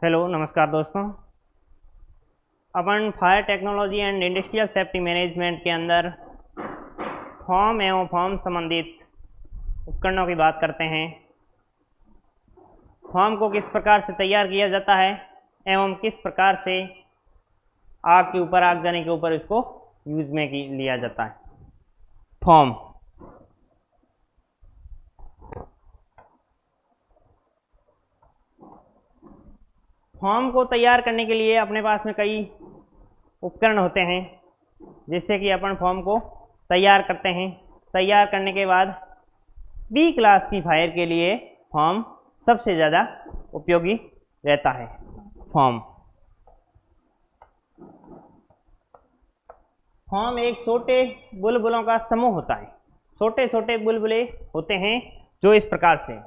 Hello नमस्कार दोस्तों। अपन fire technology and industrial safety management के अंदर फॉर्म एवं फॉर्म संबंधित उपकरणों की बात करते हैं। फॉर्म को किस प्रकार से तैयार किया जाता है एवं किस प्रकार से आग के ऊपर, आग जाने के ऊपर इसको यूज में लिया जाता है। फॉर्म को तैयार करने के लिए अपने पास में कई उपकरण होते हैं, जिससे कि अपन फॉर्म को तैयार करते हैं। तैयार करने के बाद बी क्लास की फायर के लिए फॉर्म सबसे ज़्यादा उपयोगी रहता है। फॉर्म एक छोटे बुलबुलों का समूह होता है। छोटे छोटे बुलबुले होते हैं जो इस प्रकार से,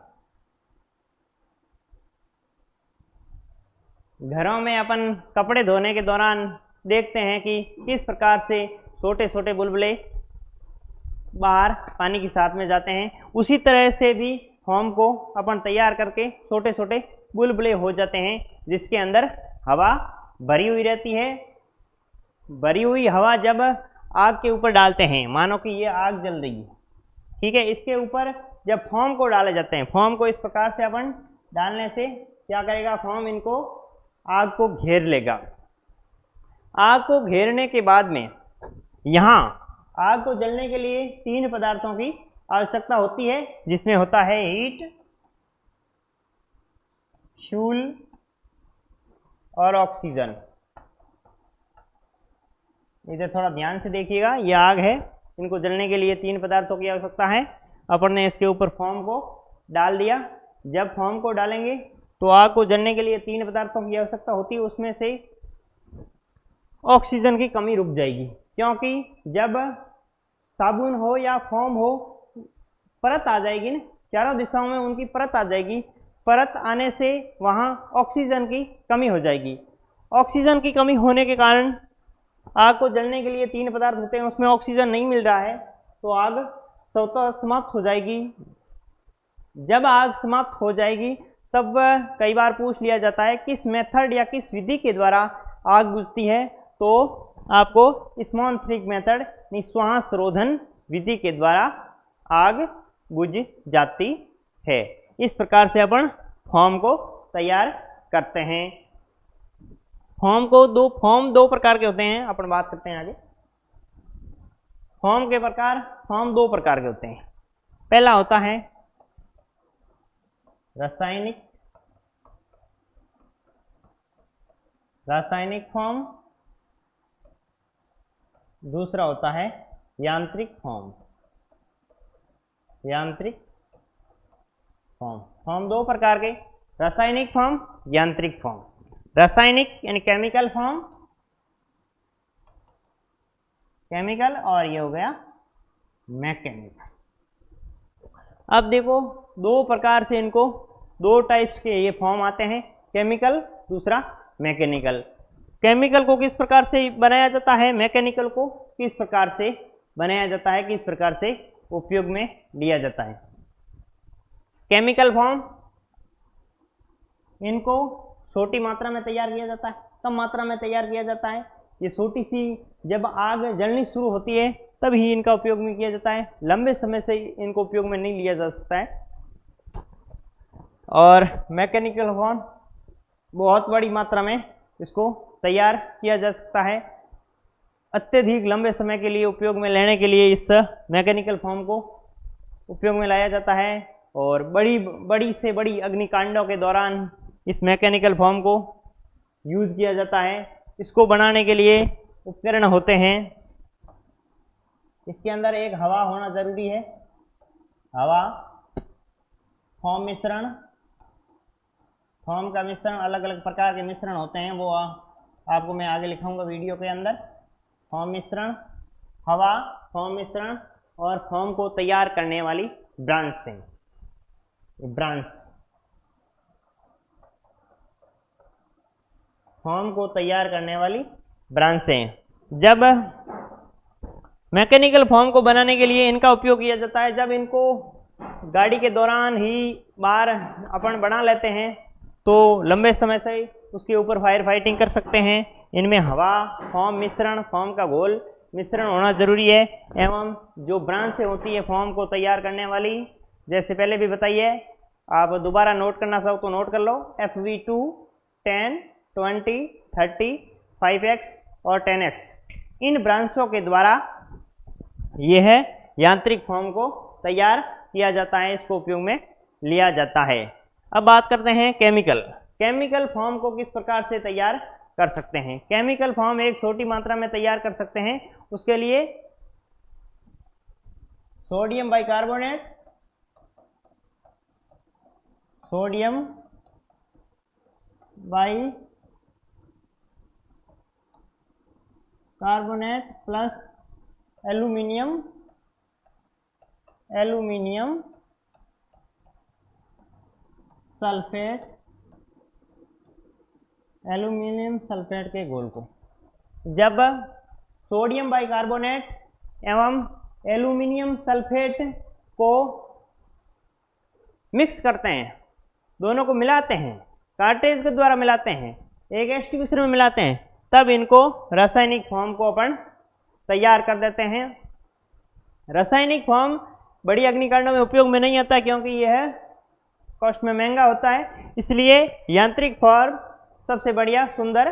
घरों में अपन कपड़े धोने के दौरान देखते हैं कि किस प्रकार से छोटे छोटे बुलबुले बाहर पानी के साथ में जाते हैं। उसी तरह से भी फॉर्म को अपन तैयार करके छोटे छोटे बुलबुले हो जाते हैं, जिसके अंदर हवा भरी हुई रहती है। भरी हुई हवा जब आग के ऊपर डालते हैं, मानो कि ये आग जल रही है, ठीक है, इसके ऊपर जब फॉर्म को डाले जाते हैं, फॉर्म को इस प्रकार से अपन डालने से क्या करेगा, फॉर्म इनको आग को घेर लेगा। आग को घेरने के बाद में यहाँ आग को जलने के लिए तीन पदार्थों की आवश्यकता होती है, जिसमें होता है हीट, फ्यूल और ऑक्सीजन। इधर थोड़ा ध्यान से देखिएगा, ये आग है, इनको जलने के लिए तीन पदार्थों की आवश्यकता है। अपन ने इसके ऊपर फॉर्म को डाल दिया। जब फॉर्म को डालेंगे तो आग को जलने के लिए तीन पदार्थों की आवश्यकता होती है, उसमें से ऑक्सीजन की कमी रुक जाएगी, क्योंकि जब साबुन हो या फोम हो, परत आ जाएगी ना, चारों दिशाओं में उनकी परत आ जाएगी। परत आने से वहाँ ऑक्सीजन की कमी हो जाएगी। ऑक्सीजन की कमी होने के कारण आग को जलने के लिए तीन पदार्थ होते हैं, उसमें ऑक्सीजन नहीं मिल रहा है, तो आग स्वतः समाप्त हो जाएगी। जब आग समाप्त हो जाएगी तब कई बार पूछ लिया जाता है किस मेथड या किस विधि के द्वारा आग बुझती है, तो आपको स्मॉन्थ्रिक मेथड, श्वास रोधन विधि के द्वारा आग बुझ जाती है। इस प्रकार से अपन फॉर्म को तैयार करते हैं। फॉर्म दो प्रकार के होते हैं, अपन बात करते हैं आगे। फॉर्म दो प्रकार के होते हैं। पहला होता है रासायनिक फॉर्म, दूसरा होता है यांत्रिक फॉर्म। फॉर्म दो प्रकार के, रासायनिक फॉर्म, यांत्रिक फॉर्म। रासायनिक यानी केमिकल फॉर्म, केमिकल, और ये हो गया मैकेनिकल। अब देखो, दो प्रकार से इनको, दो टाइप्स के ये फॉर्म आते हैं, केमिकल, दूसरा मैकेनिकल। केमिकल को किस प्रकार से बनाया जाता है, मैकेनिकल को किस प्रकार से बनाया जाता है, किस प्रकार से उपयोग में लिया जाता है। केमिकल फॉर्म, इनको छोटी मात्रा में तैयार किया जाता है। कम मात्रा में तैयार किया जाता है। ये छोटी सी, जब आग जलनी शुरू होती है तब ही इनका उपयोग में किया जाता है, लंबे समय से इनको उपयोग में नहीं लिया जा सकता है। और मैकेनिकल फॉर्म, बहुत बड़ी मात्रा में इसको तैयार किया जा सकता है। अत्यधिक लंबे समय के लिए उपयोग में लेने के लिए इस मैकेनिकल फॉर्म को उपयोग में लाया जाता है, और बड़ी से बड़ी अग्निकांडों के दौरान इस मैकेनिकल फॉर्म को यूज किया जाता है। इसको बनाने के लिए उपकरण होते हैं। इसके अंदर एक हवा होना जरूरी है। हवा, फॉर्म मिश्रण, फॉर्म का मिश्रण, अलग अलग प्रकार के मिश्रण होते हैं, वो आपको मैं आगे लिखाऊंगा वीडियो के अंदर। फॉर्म मिश्रण, हवा, फॉर्म मिश्रण और फॉर्म को तैयार करने वाली ब्रांचें। फॉर्म को तैयार करने वाली ब्रांचें। जब मैकेनिकल फॉर्म को बनाने के लिए इनका उपयोग किया जाता है, जब इनको गाड़ी के दौरान ही बार अपन बना लेते हैं तो लंबे समय से उसके ऊपर फायर फाइटिंग कर सकते हैं। इनमें हवा, फॉर्म मिश्रण, फॉर्म का घोल मिश्रण होना जरूरी है, एवं जो ब्रांचें होती है फॉर्म को तैयार करने वाली, जैसे पहले भी बताइए, आप दोबारा नोट करना चाहो तो नोट कर लो, FV2, 10, 20, 30, 5x और 10x। इन ब्रांचों के द्वारा यह यांत्रिक फॉर्म को तैयार किया जाता है, इसको उपयोग में लिया जाता है। अब बात करते हैं केमिकल। केमिकल फॉर्म को किस प्रकार से तैयार कर सकते हैं। केमिकल फॉर्म एक छोटी मात्रा में तैयार कर सकते हैं। उसके लिए sodium bicarbonate, sodium bicarbonate plus aluminium sulphate के घोल को, जब सोडियम बाइकार्बोनेट एवं एल्यूमिनियम सल्फेट को मिक्स करते हैं, दोनों को मिलाते हैं, कार्टेज के द्वारा मिलाते हैं, एक एक्सटिब्यूशन में मिलाते हैं, तब इनको रासायनिक फॉर्म को अपन तैयार कर देते हैं। रासायनिक फॉर्म बड़ी अग्निकांडों में उपयोग में नहीं आता क्योंकि यह कॉस्ट में महंगा होता है, इसलिए यांत्रिक फॉर्म सबसे बढ़िया सुंदर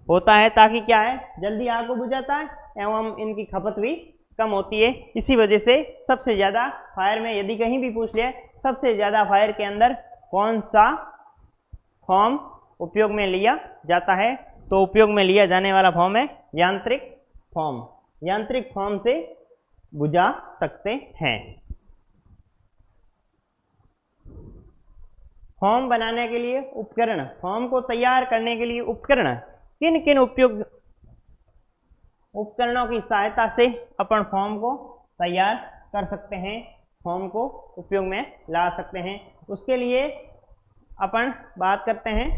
होता है, ताकि क्या है, जल्दी आग को बुझाता है एवं इनकी खपत भी कम होती है। इसी वजह से सबसे ज़्यादा फायर में, यदि कहीं भी पूछ लिया सबसे ज़्यादा फायर के अंदर कौन सा फॉर्म उपयोग में लिया जाता है, तो उपयोग में लिया जाने वाला फॉर्म है यांत्रिक फॉर्म। यांत्रिक फॉर्म से बुझा सकते हैं। फॉर्म बनाने के लिए उपकरण, फॉर्म को तैयार करने के लिए उपकरण, किन किन उपकरणों की सहायता से अपन फॉर्म को तैयार कर सकते हैं, फॉर्म को उपयोग में ला सकते हैं। उसके लिए अपन बात करते हैं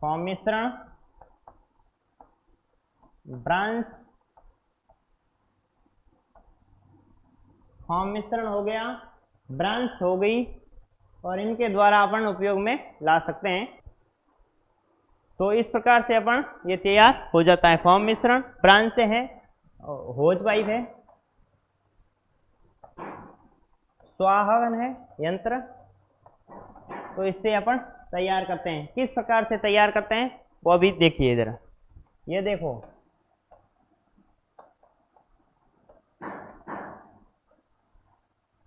फॉर्म मिश्रण, ब्रांच, फॉर्म मिश्रण हो गया, ब्रांच हो गई, और इनके द्वारा अपन उपयोग में ला सकते हैं। तो इस प्रकार से अपन ये तैयार हो जाता है। फॉर्म मिश्रण, ब्रांच से है, होज पाइप है, स्वाहन है यंत्र, तो इससे अपन तैयार करते हैं। किस प्रकार से तैयार करते हैं वो अभी देखिए जरा। ये देखो,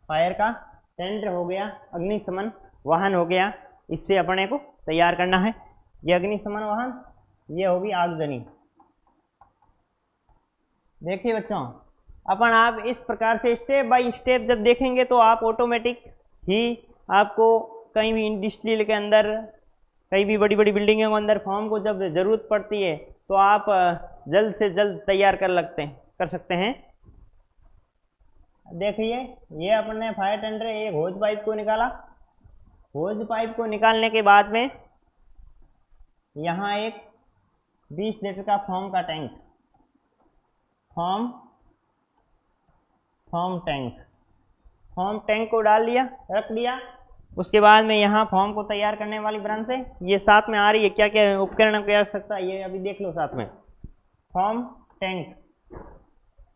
फायर का टेंडर हो गया, अग्निशमन वाहन हो गया, इससे अपने को तैयार करना है। ये अग्निशमन वाहन, ये होगी आगजनी। देखिए बच्चों, अपन आप इस प्रकार से स्टेप बाय स्टेप जब देखेंगे तो आप ऑटोमेटिक ही आपको कहीं भी इंडस्ट्रियल के अंदर, कहीं भी बड़ी बड़ी बिल्डिंगों के अंदर फॉर्म को जब ज़रूरत पड़ती है तो आप जल्द से जल्द तैयार कर सकते हैं। देखिए, ये अपन ने फायर टेंडर, एक होज पाइप को निकाला। होज पाइप को निकालने के बाद में यहाँ एक 20 लीटर का फॉर्म का टैंक, फॉर्म टैंक को डाल दिया, रख दिया। उसके बाद में यहाँ फॉर्म को तैयार करने वाली ब्रांच है, ये साथ में आ रही है। क्या क्या उपकरण की आवश्यकता है ये अभी देख लो साथ में। फॉर्म टैंक,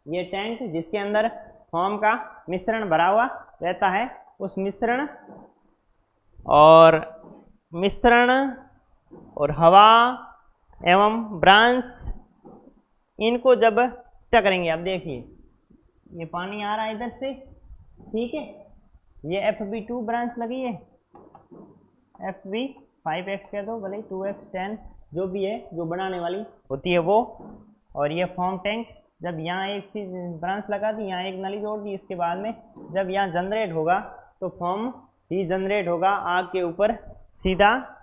ये टैंक जिसके अंदर फॉर्म का मिश्रण भरा हुआ रहता है, उस मिश्रण और हवा एवं ब्रांच, इनको जब टकरेंगे, अब देखिए ये पानी आ रहा है इधर से, ठीक है, ये FV2 ब्रांच लगी है, FV 5x कह दो, भले 2x 10 जो भी है, जो बनाने वाली होती है वो। और ये फॉर्म टैंक, जब यहाँ एक सी ब्रांच लगा दी, यहाँ एक नली जोड़ दी, इसके बाद में जब यहाँ जनरेट होगा तो फॉर्म ही जनरेट होगा आग के ऊपर सीधा,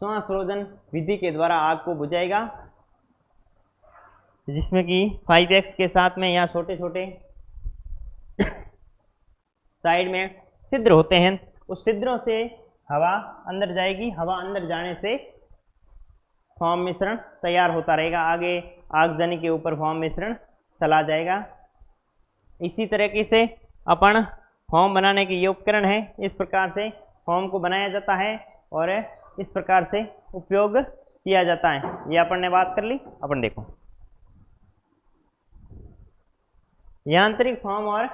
श्वासरोधन विधि के द्वारा आग को बुझाएगा, जिसमें कि 5x के साथ में यहाँ छोटे छोटे साइड में छिद्र होते हैं, उस छिद्रों से हवा अंदर जाएगी। हवा अंदर जाने से फॉर्म मिश्रण तैयार होता रहेगा। आगे आगजनी के ऊपर फॉर्म मिश्रण चला जाएगा। इसी तरीके से अपन फॉर्म बनाने के ये उपकरण है, इस प्रकार से फॉर्म को बनाया जाता है और इस प्रकार से उपयोग किया जाता है। ये अपन ने बात कर ली। अपन देखो यांत्रिक फॉर्म और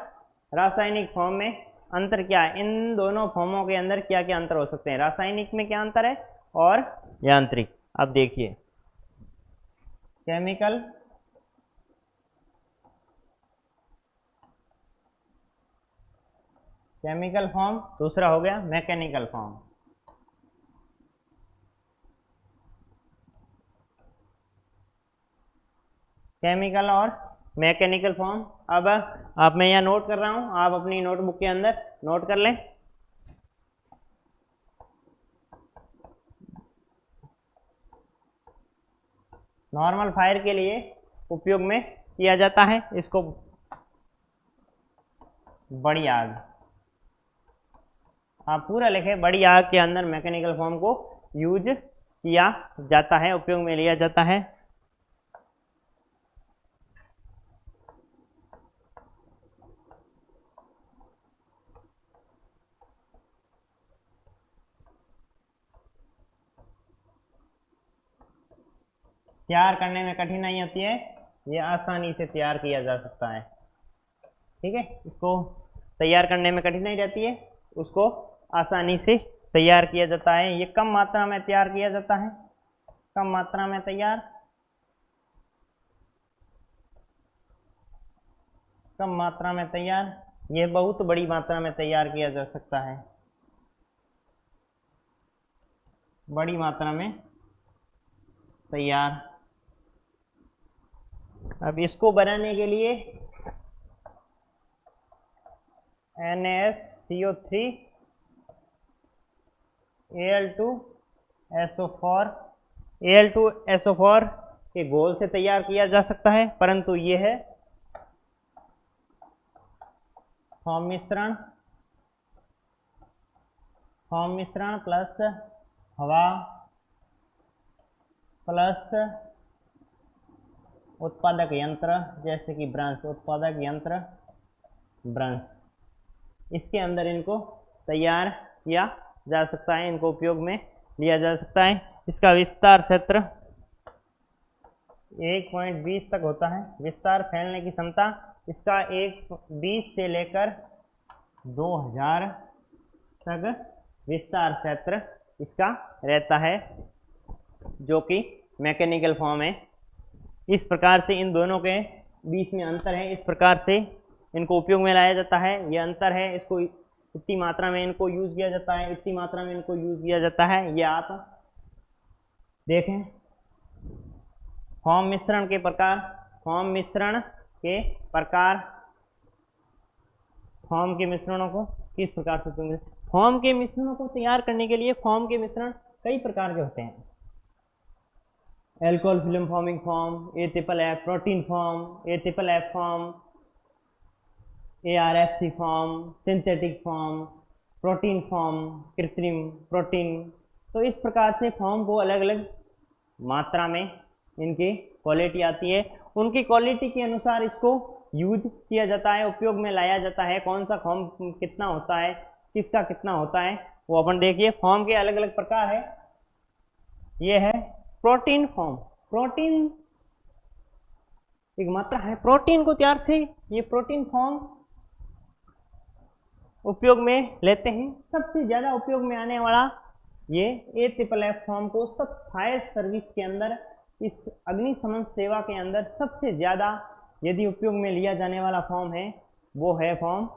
रासायनिक फॉर्म में अंतर क्या है, इन दोनों फॉर्मों के अंदर क्या क्या अंतर हो सकते हैं, रासायनिक में क्या अंतर है और यांत्रिक। अब देखिए केमिकल फॉर्म, दूसरा हो गया मैकेनिकल फॉर्म। केमिकल और मैकेनिकल फॉर्म। अब आप मैं यहाँ नोट कर रहा हूँ, आप अपनी नोटबुक के अंदर नोट कर लें। नॉर्मल फायर के लिए उपयोग में किया जाता है इसको बड़ी आग। आप पूरा लिखें, बड़ी आग के अंदर मैकेनिकल फॉर्म को यूज किया जाता है, उपयोग में लिया जाता है। तैयार करने में कठिनाई होती है, ये आसानी से तैयार किया जा सकता है। ठीक है, इसको तैयार करने में कठिनाई रहती है, उसको आसानी से तैयार किया जाता है। ये कम मात्रा में तैयार किया जाता है, कम मात्रा में तैयार, कम मात्रा में तैयार। ये बहुत बड़ी मात्रा में तैयार किया जा सकता है, बड़ी मात्रा में तैयार। अब इसको बनाने के लिए NaSCO3 Al2SO4 के घोल से तैयार किया जा सकता है, परंतु ये है फॉर्म मिश्रण प्लस हवा प्लस उत्पादक यंत्र, जैसे कि ब्रंश, उत्पादक यंत्र ब्रंश, इसके अंदर इनको तैयार किया जा सकता है, इनको उपयोग में लिया जा सकता है। इसका विस्तार क्षेत्र 1.20 तक होता है, विस्तार फैलने की क्षमता इसका 1.20 से लेकर 2000 तक विस्तार क्षेत्र इसका रहता है, जो कि मैकेनिकल फॉर्म है। इस प्रकार से इन दोनों के बीच में अंतर है, इस प्रकार से इनको उपयोग में लाया जाता है। ये अंतर है, इसको इतनी मात्रा में इनको यूज किया जाता है, इतनी मात्रा में इनको यूज किया जाता है। ये आप देखें फॉर्म मिश्रण के प्रकार, फॉर्म के मिश्रणों को किस प्रकार से उपयोग, फॉर्म के मिश्रणों को तैयार करने के लिए फॉर्म के मिश्रण कई प्रकार के होते हैं। Alcohol film forming form, AFFF protein form, AFFF form, ARFC form, synthetic form, protein form, कृत्रिम प्रोटीन। तो इस प्रकार से फॉर्म को अलग अलग मात्रा में इनकी क्वालिटी आती है, उनकी क्वालिटी के अनुसार इसको यूज किया जाता है, उपयोग में लाया जाता है। कौन सा फॉर्म कितना होता है, किसका कितना होता है, वो अपन देखिए। फॉर्म के अलग अलग प्रकार है। ये है प्रोटीन फॉर्म, प्रोटीन एक मात्रा है, प्रोटीन को तैयार से ये प्रोटीन फॉर्म उपयोग में लेते हैं। सबसे ज़्यादा उपयोग में आने वाला ये AFFF फॉर्म को सब फायर सर्विस के अंदर, इस अग्निशमन सेवा के अंदर सबसे ज़्यादा यदि उपयोग में लिया जाने वाला फॉर्म है, वो है form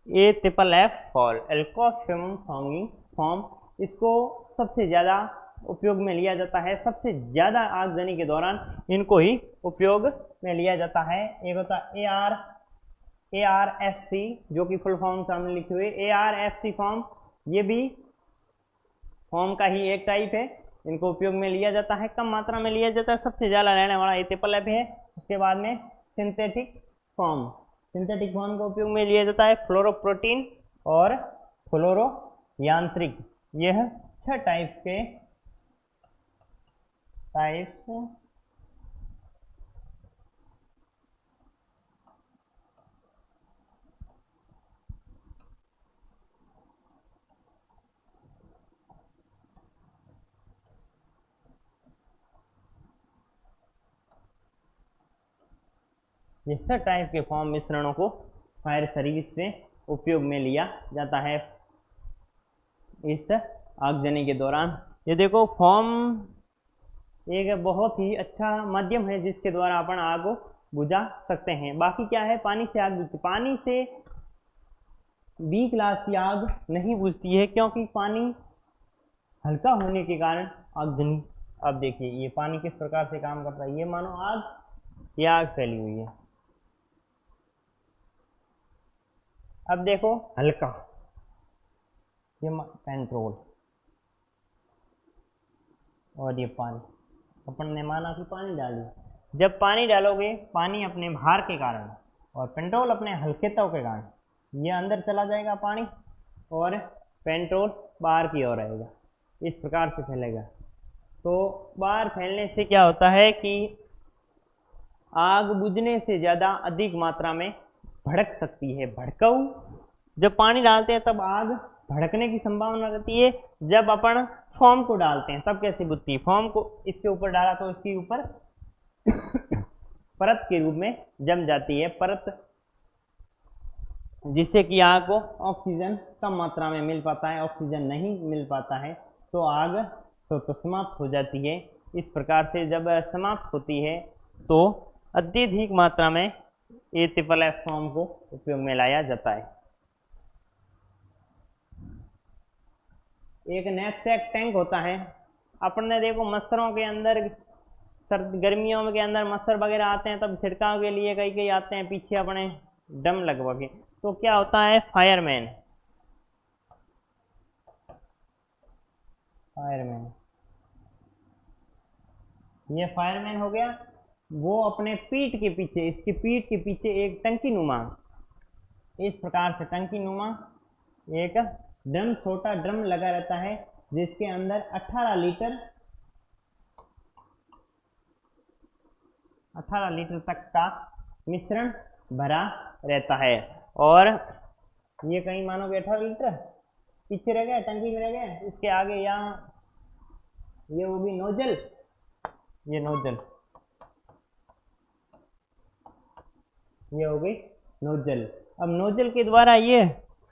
AFFF alcohol film forming form. इसको सबसे ज़्यादा उपयोग में लिया जाता है, सबसे ज़्यादा आगजनी के दौरान इनको ही उपयोग में लिया जाता है। एक होता है ARFC, जो कि फुल फॉर्म सामने लिखी हुई है, ARFC फॉर्म। ये भी फॉर्म का ही एक टाइप है, इनको उपयोग में लिया जाता है, कम मात्रा में लिया जाता है। सबसे ज़्यादा रहने वाला AFFF है। उसके बाद में सिंथेटिक फॉर्म, सिंथेटिक फॉर्म का उपयोग में लिया जाता है फ्लोरोप्रोटीन और फ्लोरो यांत्रिक। यह 6 टाइप्स ये सब टाइप के फॉर्म मिश्रणों को फायर सर्विस में उपयोग में लिया जाता है इस आगजनी के दौरान। ये देखो फॉर्म एक बहुत ही अच्छा माध्यम है जिसके द्वारा अपन आग को बुझा सकते हैं। बाकी क्या है, पानी से आग बुझती, पानी से बी क्लास की आग नहीं बुझती है क्योंकि पानी हल्का होने के कारण आगजनी। अब देखिए ये पानी किस प्रकार से काम करता है, ये मानो आग, ये आग फैली हुई है। अब देखो हल्का, ये पेट्रोल, और ये पानी। अपन ने माना कि पानी डाली, जब पानी डालोगे पानी अपने भार के कारण और पेट्रोल अपने हल्केता के कारण ये अंदर चला जाएगा पानी, और पेट्रोल बाहर की ओर रहेगा, इस प्रकार से फैलेगा। तो बाहर फैलने से क्या होता है कि आग बुझने से ज़्यादा अधिक मात्रा में भड़क सकती है। भड़काऊ, जब पानी डालते हैं तब आग भड़कने की संभावना रहती है। जब अपन फोम को डालते हैं तब कैसे बुझती है, फोम को इसके ऊपर डाला तो इसके ऊपर परत के रूप में जम जाती है परत, जिससे कि आग को ऑक्सीजन कम मात्रा में मिल पाता है, ऑक्सीजन नहीं मिल पाता है तो आग तो समाप्त हो जाती है। इस प्रकार से जब समाप्त होती है तो अत्यधिक मात्रा में ये ट्रिपल एफ फॉर्म को उपयोग में लाया जाता है। एक नैपसैक टैंक होता है। अपन ने देखो मच्छरों के अंदर, सर्द गर्मियों के अंदर मच्छर वगैरह आते हैं तब छिड़काव के लिए कई कई आते हैं पीछे अपने डम लगवा के, तो क्या होता है फायरमैन, ये फायरमैन हो गया। वो अपने पीठ के पीछे, इसकी पीठ के पीछे एक टंकी नुमा, इस प्रकार से टंकी नुमा एक ड्रम, छोटा ड्रम लगा रहता है जिसके अंदर 18 लीटर तक का मिश्रण भरा रहता है। और ये कहीं मानो कि 18 लीटर पीछे रह गए, टंकी में रह गए, इसके आगे यहाँ ये होगी नोजल, ये नोजल, ये हो गई नोजल। अब नोजल के द्वारा ये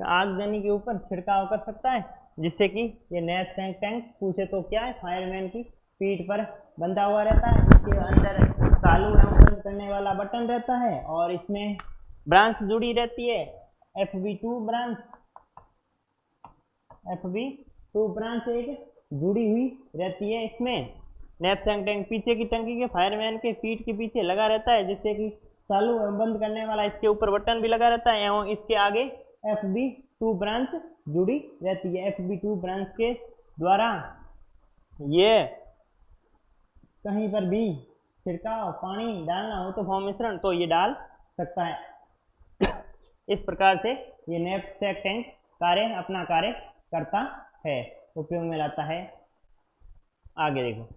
आगजनी के ऊपर छिड़काव कर सकता है, जिससे कि ये नैपसैक टैंक पूछे तो क्या है, फायरमैन की पीठ पर बंधा हुआ रहता है। इसके अंदर चालू एवं बंद करने वाला बटन रहता है और इसमें ब्रांच जुड़ी रहती है, FB2 ब्रांच, FB2 ब्रांच एक जुड़ी हुई रहती है। इसमें नैपसैक टैंक पीछे की टंकी के फायरमैन के पीठ के पीछे लगा रहता है, जिससे कि चालू एवं बंद करने वाला इसके ऊपर बटन भी लगा रहता है एवं इसके आगे FB2 ब्रांच जुड़ी रहती है। FB2 ब्रांच के द्वारा ये कहीं पर भी छिड़काव पानी डालना हो तो फॉर्म मिश्रण तो ये डाल सकता है। इस प्रकार से ये नैपसैक टैंक अपना कार्य करता है, उपयोग में लाता है। आगे देखो,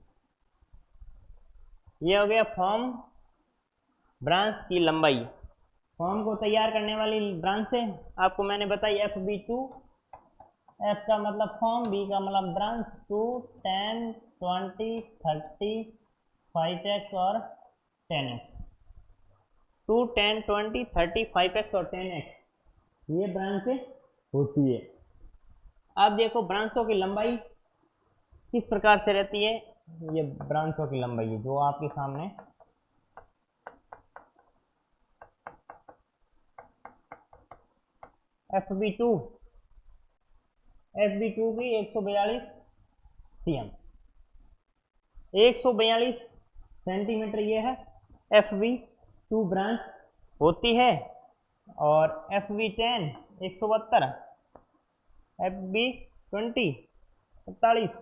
ये हो गया फॉर्म ब्रांच की लंबाई। फॉर्म को तैयार करने वाली ब्रांच से आपको मैंने बताई FB2, F का मतलब फॉर्म, B का मतलब ब्रांच, 2, 10, 20, 30, 5x और 10x, 2, 10, 20, 30, 5x और 10x ये ब्रांच होती है। अब देखो ब्रांचों की लंबाई किस प्रकार से रहती है। ये ब्रांचों की लंबाई है जो आपके सामने FB2 की 142 cm, 142 सेंटीमीटर ये है FB2 ब्रांच होती है। और FB10 172, FB20 47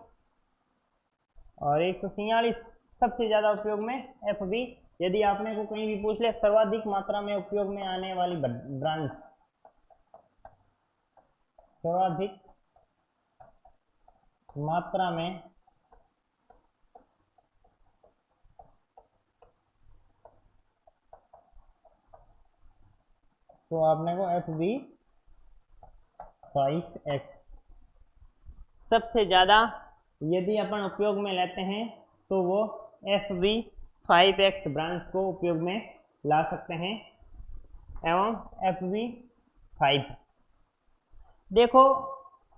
और 146 सबसे ज़्यादा उपयोग में FB। यदि आपने को कहीं भी पूछ लिया सर्वाधिक मात्रा में उपयोग में आने वाली ब्रांच, सर्वाधिक मात्रा में तो आपने को FB5x सबसे ज़्यादा यदि अपन उपयोग में लेते हैं तो वो FB5x ब्रांच को उपयोग में ला सकते हैं। एवं FB5। देखो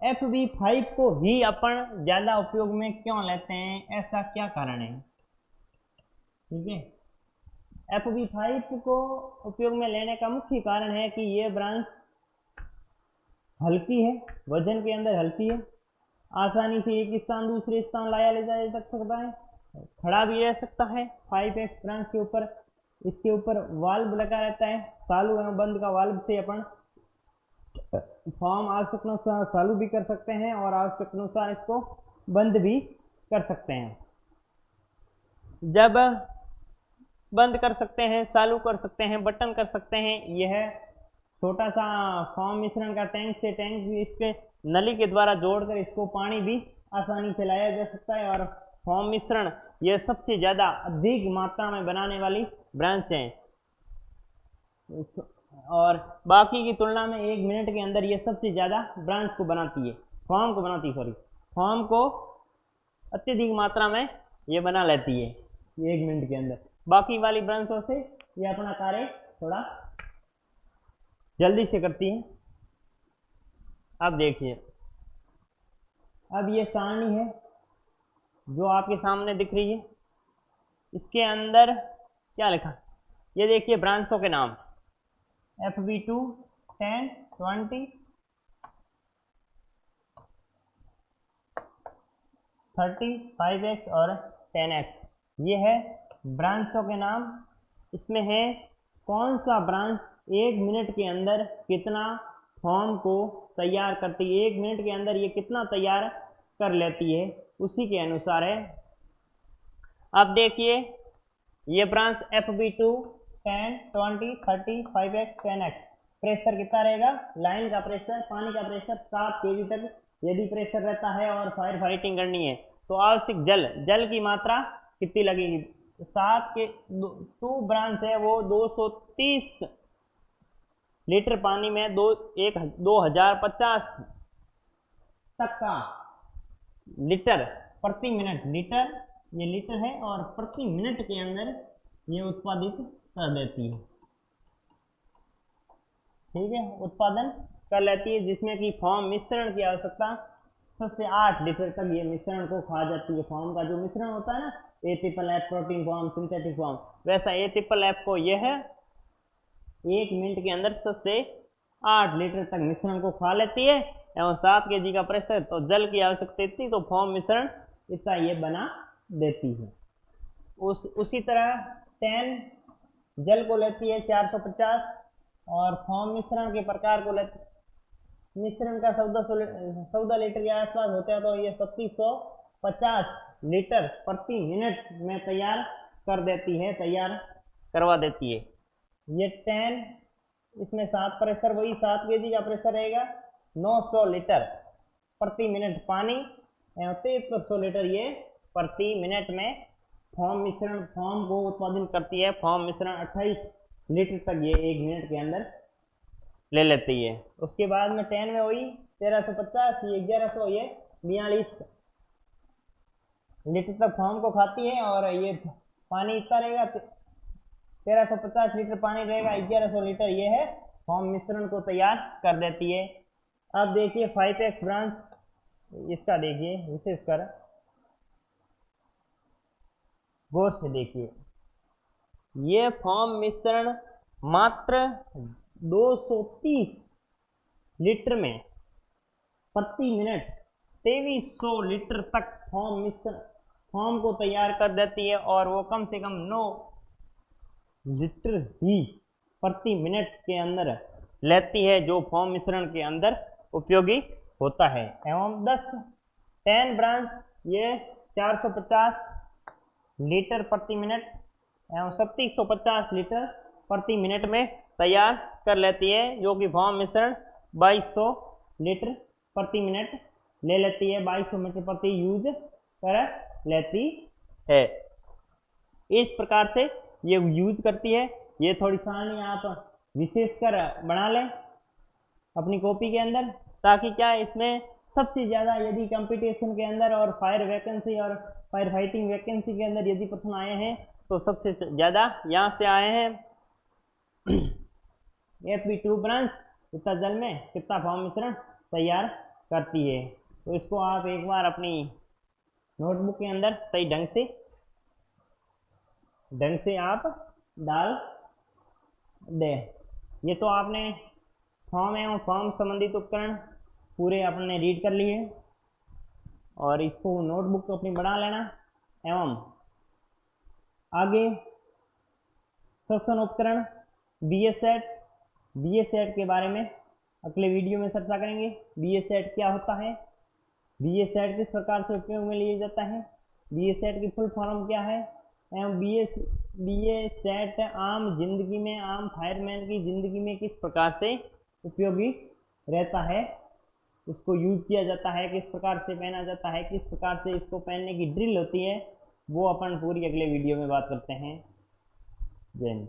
FB5 को ही अपन ज़्यादा उपयोग में क्यों लेते हैं, ऐसा क्या कारण है? ठीक है, FB5 को उपयोग में लेने का मुख्य कारण है कि ये ब्रांच हल्की है, वजन के अंदर हल्की है, आसानी से एक स्थान दूसरे स्थान लाया ले जाया जा सकता है, खड़ा भी रह सकता है। 5X ब्रांच के ऊपर, इसके ऊपर वाल्व लगा रहता है, चालू एवं बंद का वाल्व से अपन फॉर्म आवश्यकतानुसार चालू भी कर सकते हैं और आवश्यकतानुसार इसको बंद भी कर सकते हैं। जब बंद कर सकते हैं, चालू कर सकते हैं, बटन कर सकते हैं। यह छोटा सा फॉर्म मिश्रण का टैंक से टैंक इसके नली के द्वारा जोड़कर इसको पानी भी आसानी से लाया जा सकता है। और फॉर्म मिश्रण यह सबसे ज़्यादा अधिक मात्रा में बनाने वाली ब्रांच है और बाकी की तुलना में 1 मिनट के अंदर ये सबसे ज़्यादा ब्रांच को बनाती है, फॉर्म को बनाती है, फॉर्म को अत्यधिक मात्रा में ये बना लेती है 1 मिनट के अंदर। बाकी वाली ब्रांचों से ये अपना कार्य थोड़ा जल्दी से करती है। अब देखिए, अब ये सारणी है जो आपके सामने दिख रही है, इसके अंदर क्या लिखा, ये देखिए ब्रांचों के नाम FB2, 10, 20, 30, 5X और 10X, ये है ब्रांचों के नाम। इसमें है कौन सा ब्रांच 1 मिनट के अंदर कितना फॉर्म को तैयार करती है, 1 मिनट के अंदर ये कितना तैयार कर लेती है, उसी के अनुसार है। अब देखिए ये branch FB2, 10, 20, 30, 5X, 10X, pressure कितना रहेगा, लाइन का प्रेशर, पानी का प्रेशर 7 kg तक यदि प्रेशर रहता है और फायर फाइटिंग करनी है तो आवश्यक जल की मात्रा कितनी लगेगी। 7 के 2 ब्रांच है वो 230 लीटर पानी में 2050 तक का लीटर प्रति मिनट, लीटर ये लीटर है और प्रति मिनट के अंदर ये उत्पादित कर देती है। ठीक है, उत्पादन कर लेती है, जिसमें कि फॉर्म मिश्रण की आवश्यकता 7 से 8 लीटर तक ये मिश्रण को खा जाती है। फॉर्म का जो मिश्रण होता है ना, AFFF protein form, synthetic form, वैसा AFFF को यह 1 मिनट के अंदर 7 से 8 लीटर तक मिश्रण को खा लेती है एवं 7 kg का प्रेशर, तो जल की आवश्यकता इतनी, तो फॉर्म मिश्रण इतना ये बना देती है। उसी तरह 10 जल को लेती है 450 और फॉर्म मिश्रण के प्रकार को लेती, मिश्रण का 14 लीटर के आसपास होता है, तो ये 3750 लीटर प्रति मिनट में तैयार कर देती है, तैयार करवा देती है। ये 10, इसमें 7 प्रेशर, वही 7 kg का प्रेशर रहेगा, 900 लीटर प्रति मिनट पानी एवं 7300 लीटर ये प्रति मिनट में फॉर्म मिश्रण, फॉर्म को उत्पादन करती है। फॉर्म मिश्रण 28 लीटर तक ये 1 मिनट के अंदर ले लेती है। उसके बाद में 10 में वही 1350, ये 1100, ये 42 लीटर तक फॉर्म को खाती है और ये पानी इतना रहेगा, 1350 लीटर पानी रहेगा, 1100 लीटर ये है फॉर्म मिश्रण को तैयार कर देती है। अब देखिए 5X ब्रांच, इसका देखिए विशेषकर गौर से देखिए, ये फॉर्म मिश्रण मात्र 230 लीटर में प्रति मिनट 2300 लीटर तक फॉर्म मिश्रण, फॉर्म को तैयार कर देती है और वो कम से कम 9 लीटर ही प्रति मिनट के अंदर लेती है, जो फॉर्म मिश्रण के अंदर उपयोगी होता है। एवं 10 ब्रांच ये 450 लीटर प्रति मिनट एवं 3750 लीटर प्रति मिनट में तैयार कर लेती है, जो कि फॉर्म मिश्रण 2200 लीटर प्रति मिनट ले लेती है, 2200 मीटर प्रति यूज कर लेती है। इस प्रकार से ये यूज करती है। ये थोड़ी सारणी आप विशेषकर बना लें अपनी कॉपी के अंदर, ताकि क्या इसमें सबसे ज़्यादा यदि कंपटीशन के अंदर और फायर वैकेंसी और फायर फाइटिंग वैकेंसी के अंदर यदि प्रश्न आए हैं तो सबसे ज़्यादा यहाँ से आए हैं। Fe2 ब्रंश कितना जल में कितना फॉर्म मिश्रण तैयार करती है। तो इसको आप एक बार अपनी नोटबुक के अंदर सही ढंग से आप डाल दें। ये तो आपने फॉर्म एवं फॉर्म संबंधित उपकरण पूरे आपने रीड कर लिए और इसको नोटबुक को अपनी बना लेना एवं आगे श्वसन उपकरण बी ए सेट के बारे में अगले वीडियो में चर्चा करेंगे। बी ए सेट क्या होता है, बी ए सेट किस प्रकार से उपयोग में लिया जाता है, बी ए सेट की फुल फॉर्म क्या है एवं बी ए सेट आम जिंदगी में, आम फायरमैन की ज़िंदगी में किस प्रकार से उपयोगी रहता है, इसको यूज किया जाता है, किस प्रकार से पहना जाता है, किस प्रकार से इसको पहनने की ड्रिल होती है, वो अपन पूरी अगले वीडियो में बात करते हैं। जय हिंद।